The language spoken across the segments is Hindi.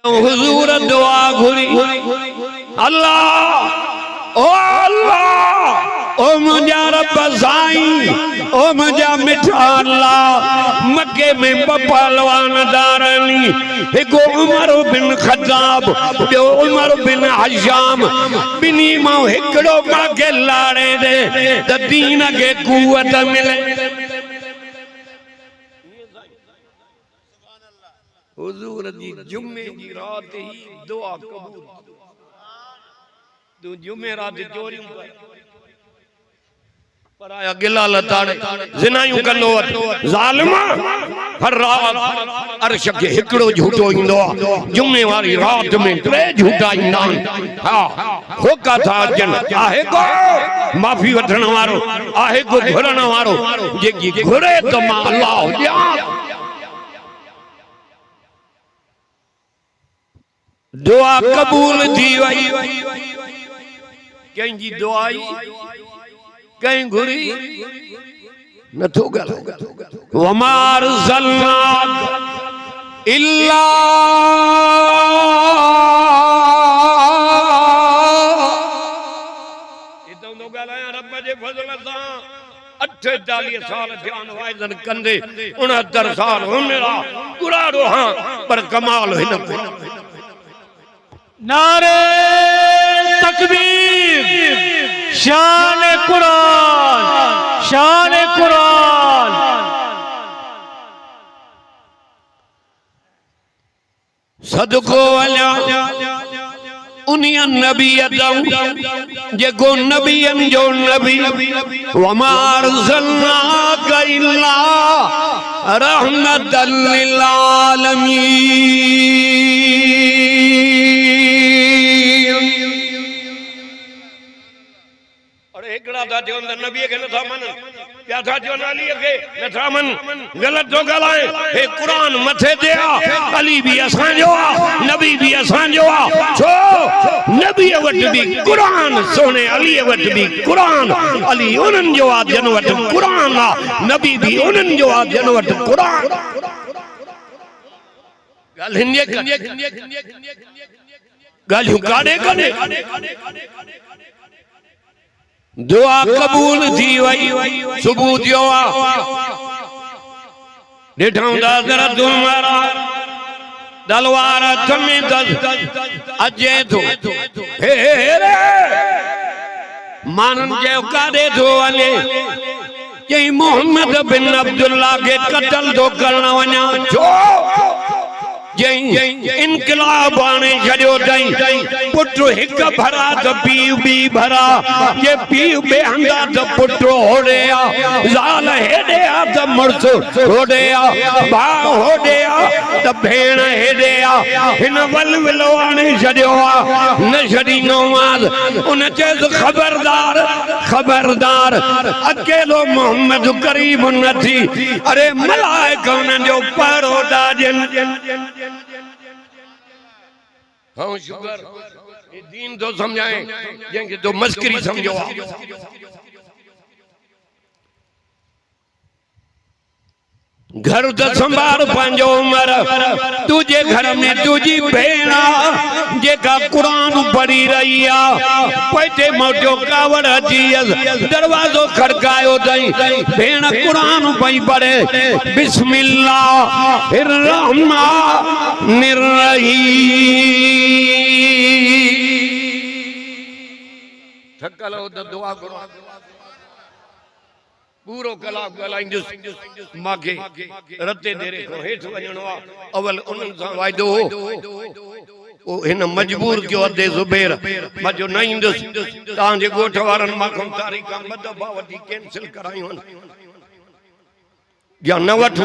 हुजूर दुआ घुरी अल्लाह ओ अल्लाह ओ मुझा रब साईं ओ मुझा मिठा अल्लाह मक्के में पहलवान दारनी एक उमर बिन खत्ताब बो उमर बिन हशाम बिनी मां एकड़ो माके लाड़े दे त दीन के कुवत मिले। हुजूर जी जुम्मे जी रात ही दुआ कबूल तू जुम्मे रात चोरियों कर पराया गिला लताड़े जिनायूं कंदो जालिमा हर रात अर्श के हिकड़ो झूठो इंदो जुम्मे वाली रात में टे झूठा इंदा हां होका था जन आहे को माफी वठण वारो आहे को घुरण वारो जेकी घुरे तो मां अल्लाह ॾियां दुआ कबूल थी वई कहीं जी दुआई कहीं घुरी न थो गल वमार सल्ला इल्ला इतो नो गलाया रब जे फजल सां 48 साल ध्यान वाइदन कंदे 69 साल हो मेरा पूरा रोहां पर कमाल हिन को नारे तकबीर शान कुरान शान कुरान। सदको वला उनिया नबी अदम जेको नबियन जो नबी वमार सल्लल्लाहु इल्ला रहमतल लिल आलमीन। एकड़ा था जो नबी के न था मन क्या था जो अली के न था मन गलत तो गलाए हे कुरान मथे दिया अली भी असां जो नबी भी असां जो छो नबी वट भी कुरान सोने अली वट भी कुरान अली उनन जो आ जन वट कुरान नबी भी उनन जो आ जन वट कुरान गल हिंदी गल काडे काडे दुआ कबूल थी वई सुबह जो डिठूं दादर तुम्हारा तलवार थमें अजे थो हे रे मानन जे कादे थो वने चई मोहम्मद बिन अब्दुल्ला के कत्ल तो करण वना छो इनकलाब आने छड़ियो तई पुटु हिक भरा त पीउ बी भरा ये पीउ बेहंदा त पुटु होड़े आ ज़ाल हेडे आ त मुर्स होड़े आ भाउ होड़े आ त भेण हेडे आ हिन वलवलो आने छड़ियो आ न छड़ीनो माल उन चेस खबरदार खबरदार अकेलो मोहम्मद करीम न थी अरे मलाइका उन जो परो दाजन हाँ शुगर ये दीन तो समझाएं जेंगे तो मस्करी समझो घर तो संभाल पंजो उमर तुझे घर में तुझी भेणा जेका कुरान पढ़ी रही आ पैते मोटो कावड़ अची दरवाजो खड़कायो तई भेण कुरान पई पढ़े बिस्मिल्लाहिर रहमानिर रहीम थकल हो त दुआ करो पूरो कलाक गलाइंदुस मागे रते देरे को हेठ वणो अवल उनन सा वायदो ओ हिन मजबूर क्यों अदे जुबैर मजो न इंदुस तां जे गोठ वारन माखम तारीख मद बावटी कैंसिल करायो या न वठ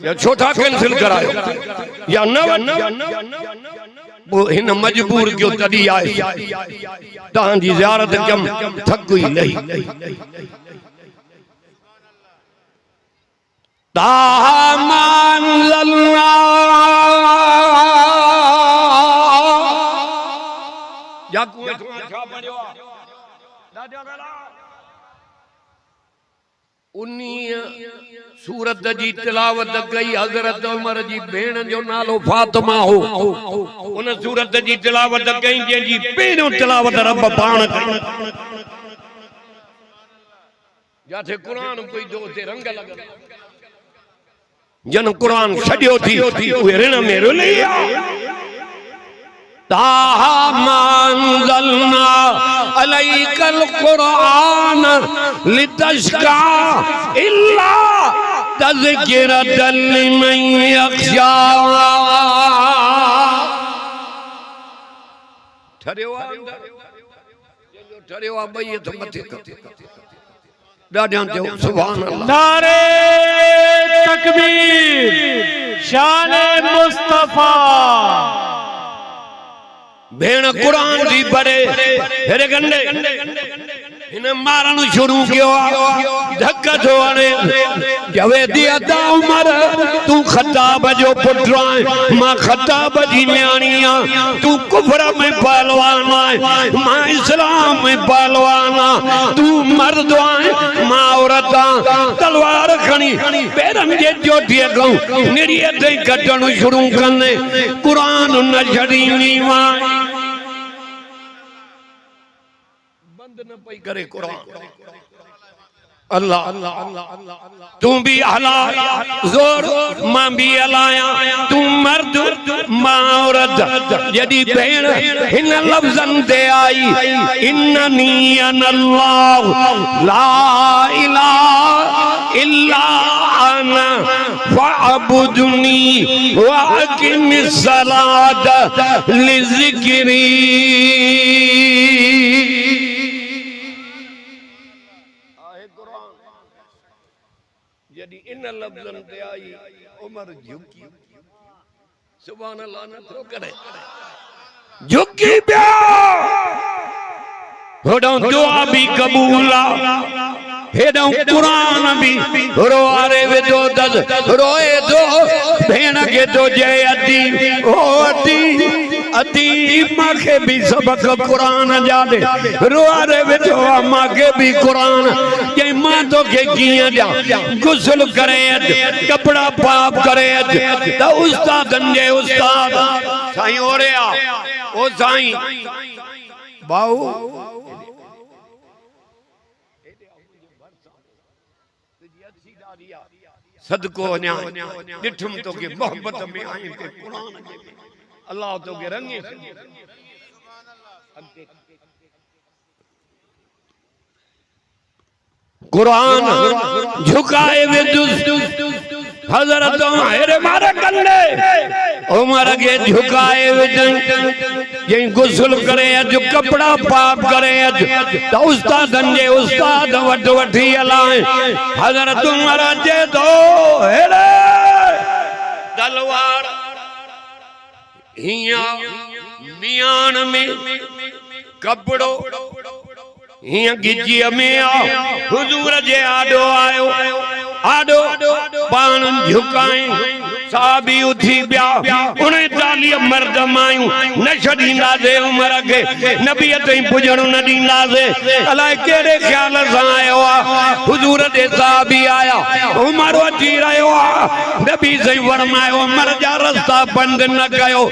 या छोटा कैंसिल करायो या न वठ वो हिन मजबूर क्यों तडी आए तां जी ज़ियारत कम थक ही नहीं तामान लल्ला जाकू छा पढ़ियो दादा गला उन्हीं सूरत जी तिलावत कई हज़रत उमर जी भेण जो नालो फातिमा हो उन सूरत जी तिलावत कई जंहिंजी पहिरियों तिलावत रब पाण कई जाथे कुरान कोई जो ते रंग लॻल जन कुरान छॾियो थी उहे ऋण में रुलिया ताहा मंज़लना अलैकल कुरान लितश्का इल्ला तज़किरतल लिमन यख्शा ठरियो आ भई तो मथे ॾाढा चयो सुभान अल्लाह नारे तकबीर शान मुस्तफा भेण कुरान जी पढ़े फिर गंडे इन मारण शुरू कियो धक थो हणे जवे दी अदा उमर तू खताब जो पुट आहे मां खताब जी न्याणी आ तू कुफर में पहलवान आहे मां इस्लाम में पहलवान आ तू मर्द आहे मां औरत आ तलवार खणी पेरन जे चोटी अगो निरी ते कटण शुरू कंदे कुरान न छडीनी मां न पई करे कुरान अल्लाह तू भी हला जोर मां भी हलाया तू मर्द मां औरत जदी भेण इन लफ्ज़न ते आई इन्नी अनल्लाह ला इलाहा इल्ला अना फअबुदनी व अकिमिस सलात लिज़िक्री इन लफ्ज़न ते आई उमर झुकी सुभान अल्लाह न थो करे झुकी पिया होडो दुआ भी कबूल आ हेडो कुरान भी रोआरे वे दो दस रोए दो भेण के तो जय अती ओ अती मां के भी सबक कुरान जादे रोआरे वे तो मां के भी कुरान के मां तो के किया जा गुस्ल करे कपड़ा पाप करे तो उस्तादन जे उस्ताद साईं ओरेया ओ साईं बाऊ सदको न्या डिठम तो के मोहब्बत में आई के कुरान अल्लाह तो के रंगे कुरान झुकाए वे हजरत हेरे मारे कंडे उमर के झुकाए वे जे गुस्ल करे जो कपड़ा पाप करे तो उस्तादन जे उस्ताद वट वठी हलाए हजरत उमर जे तो हेरे तलवार हिया मियान में कपड़ो हिया गिजी में आ हुजूर जे आडो आयो आडो पान झुकाए साबी उठी बिया 39 मर्द मायूं न छडींदा से उमर के नबी तई पुजण न दींदा से अलाए केड़े ख्याल से आयो आ हुजूर दे साबी आया उमर अची रयो आ नबी सही फरमायो उमर जा रास्ता बंद न कयो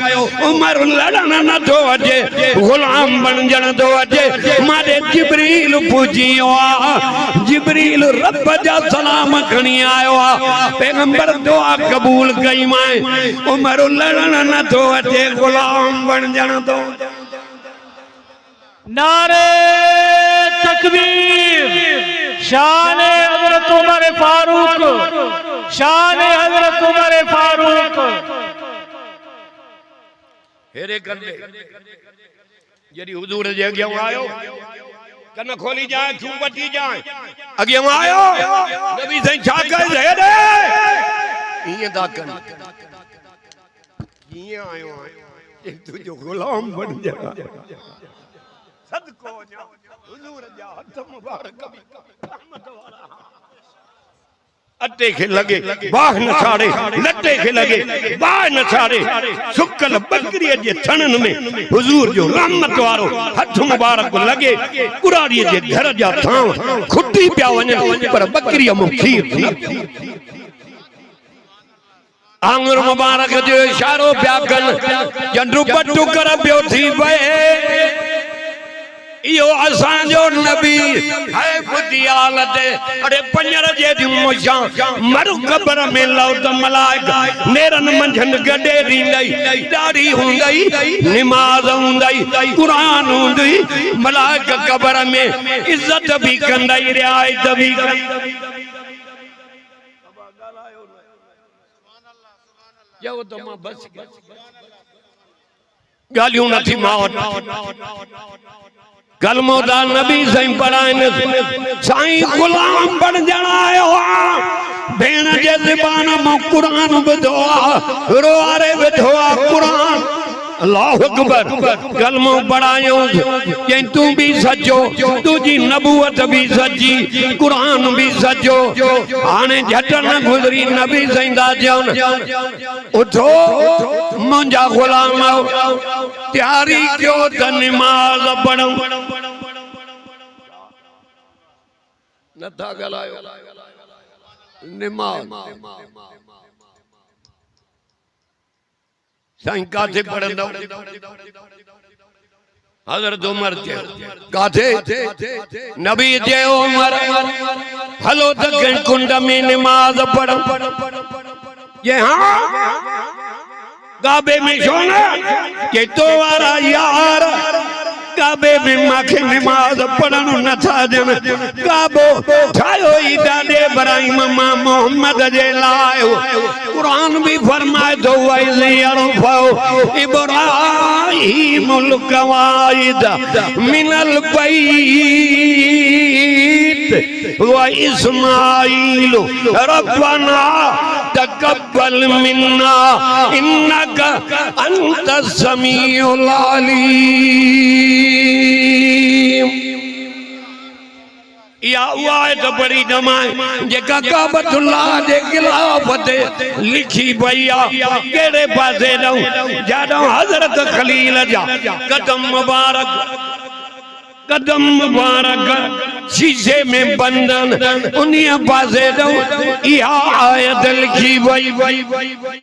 उमर लड़न न तो अचे गुलाम बनजण तो अचे मारे जिब्रील पुजियो आ जिब्रील रब जा सलाम खणी आयो आ पैगंबर दुआ कबूल कई माए उमर लड़न न तो अचे गुलाम बन जण तो नारे तकबीर शान हजरत उमर फारूक शान हजरत उमर फारूक हेरे कंदे जड़ी हुजूर जे अगे आयो कन खोली जाए छू बटी जाए अगे आयो नबी सही छा कई हेरे इए दा कन इए आयो एक तुझो गुलाम बन जा सदको हुजूर जा हथ मुबारक भी रहमत वाला अटे के लगे बाह न छाड़े, लटे के लगे बाह न छाड़े, सुकल बकरी जे थणन में हुजूर जो रहमत वारो हथ मुबारक लगे, कुरारी जे घर जा थाव खुटी पिया वञन पर बकरी मु खीर न। आंगुर मुबारक जो इशारो पिया कन जंडू पट्टू कर पियो थी वए, यो असांजो नबी है बुदियाल ते अरे पंजर जे मुशा मरु कबर में लौट मलाइका नेरन मंझन गडे रींदई, दाढ़ी हुंदई, नमाज Hyundai, Quran Hyundai, Malaika cover में इज्जत भी कंदई, रियायत भी यो तो मां बस गालियों न थी मां कलमोदा नबी साईं पढ़ाइन साईं गुलाम बन जणायो भेण जे ज़बान मां कुरान ॿुधो आहे, रोआरे ॿुधो आहे कुरान। अल्लाह अकबर कलमो पढ़ायो जे तू भी सजो, तुझी नबूवत भी सजी, कुरान भी सजो। हाने झट न गुज़री नबी साईं दा जन उठो मुंहिंजा गुलाम तैयारी कयो त नमाज़ पढ़ूं। नथा ॻाल्हायो नमाज़ साईं काथे पढ़ंदो? हज़रत उमर जे काथे नबी जे उमर हलो त कुंड में नमाज पढ़ो। ये हाँ काबे में सोना के तो वारा यार काबे में माखे नमाज पढ़न न था जन, काबो ठायो ई दादे इब्राहिम मां मोहम्मद जे लायो। कुरान भी फरमाए तो वैसे अरफो इब्राहिमुल कवाइद मिनल बैत व इस्माईल रब्बना तकब्बल मिन्ना इन्नका अंतस समीउल अलीम। या आयत बड़ी नमाए जेका काबतुल्लाह जे गिलाफ ते लिखी पई आ, केड़े पासे रहूं जाडो हजरत खलील जा कदम मुबारक शीशे में बंधन उन्हीं पासे रहूं। या आयत लिखी पई